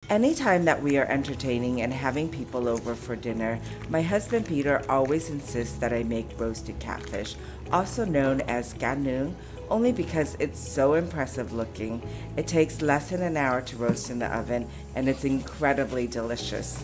Anytime that we are entertaining and having people over for dinner, my husband Peter always insists that I make roasted catfish, also known as Nướng, only because it's so impressive looking. It takes less than an hour to roast in the oven, and it's incredibly delicious.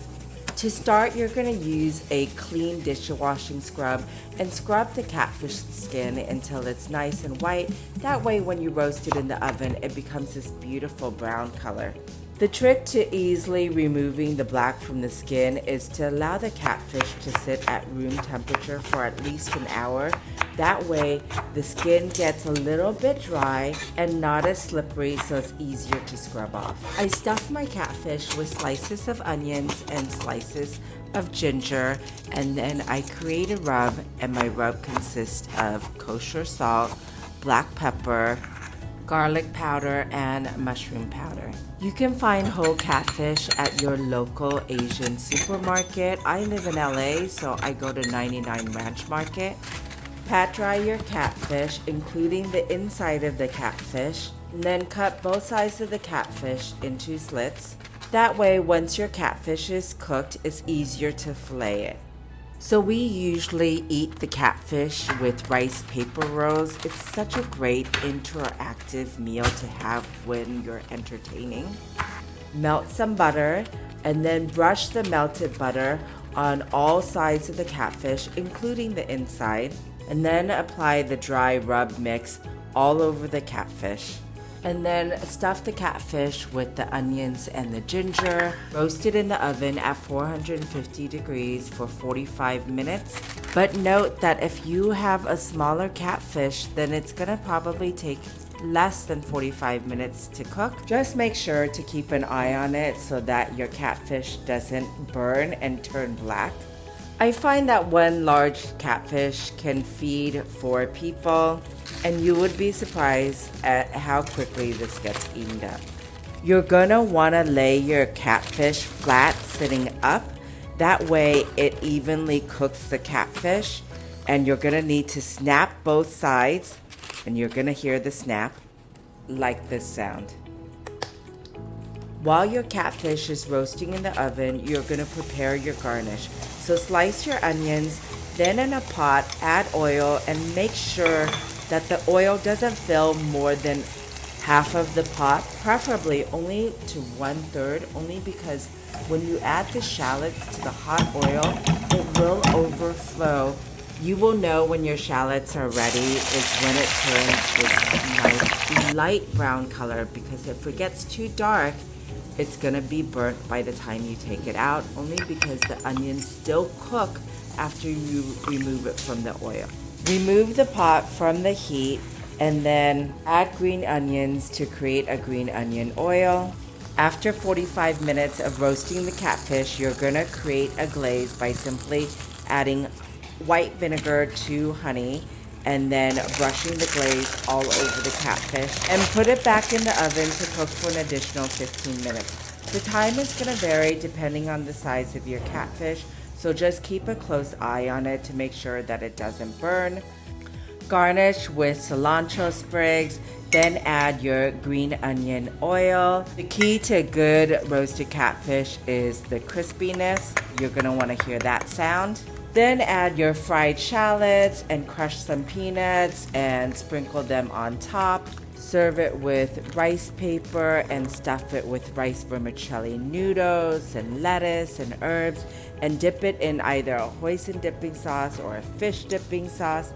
To start, you're going to use a clean dishwashing scrub and scrub the catfish skin until it's nice and white. That way when you roast it in the oven, it becomes this beautiful brown color. The trick to easily removing the black from the skin is to allow the catfish to sit at room temperature for at least an hour. That way, the skin gets a little bit dry and not as slippery, so it's easier to scrub off. I stuff my catfish with slices of onions and slices of ginger, and then I create a rub, and my rub consists of kosher salt, black pepper, garlic powder, and mushroom powder. You can find whole catfish at your local Asian supermarket. I live in LA, so I go to 99 Ranch Market. Pat dry your catfish, including the inside of the catfish, and then cut both sides of the catfish into slits. That way, once your catfish is cooked, it's easier to fillet it. So we usually eat the catfish with rice paper rolls. It's such a great interactive meal to have when you're entertaining. Melt some butter and then brush the melted butter on all sides of the catfish, including the inside, and then apply the dry rub mix all over the catfish. And then stuff the catfish with the onions and the ginger. Roast it in the oven at 450 degrees for 45 minutes. But note that if you have a smaller catfish, then it's gonna probably take less than 45 minutes to cook. Just make sure to keep an eye on it so that your catfish doesn't burn and turn black. I find that one large catfish can feed 4 people, and you would be surprised at how quickly this gets eaten up. You're gonna wanna lay your catfish flat sitting up. That way it evenly cooks the catfish, and you're gonna need to snap both sides, and you're gonna hear the snap like this sound. While your catfish is roasting in the oven, you're gonna prepare your garnish. So slice your onions, then in a pot, add oil, and make sure that the oil doesn't fill more than half of the pot, preferably only to 1/3, only because when you add the shallots to the hot oil, it will overflow. You will know when your shallots are ready is when it turns this nice light brown color, because if it gets too dark, it's gonna be burnt by the time you take it out, only because the onions still cook after you remove it from the oil. Remove the pot from the heat and then add green onions to create a green onion oil. After 45 minutes of roasting the catfish, you're gonna create a glaze by simply adding white vinegar to honey and then brushing the glaze all over the catfish, and put it back in the oven to cook for an additional 15 minutes. The time is going to vary depending on the size of your catfish, so just keep a close eye on it to make sure that it doesn't burn. Garnish with cilantro sprigs, then add your green onion oil. The key to good roasted catfish is the crispiness. You're going to want to hear that sound. Then add your fried shallots and crush some peanuts and sprinkle them on top. Serve it with rice paper and stuff it with rice vermicelli noodles and lettuce and herbs, and dip it in either a hoisin dipping sauce or a fish dipping sauce.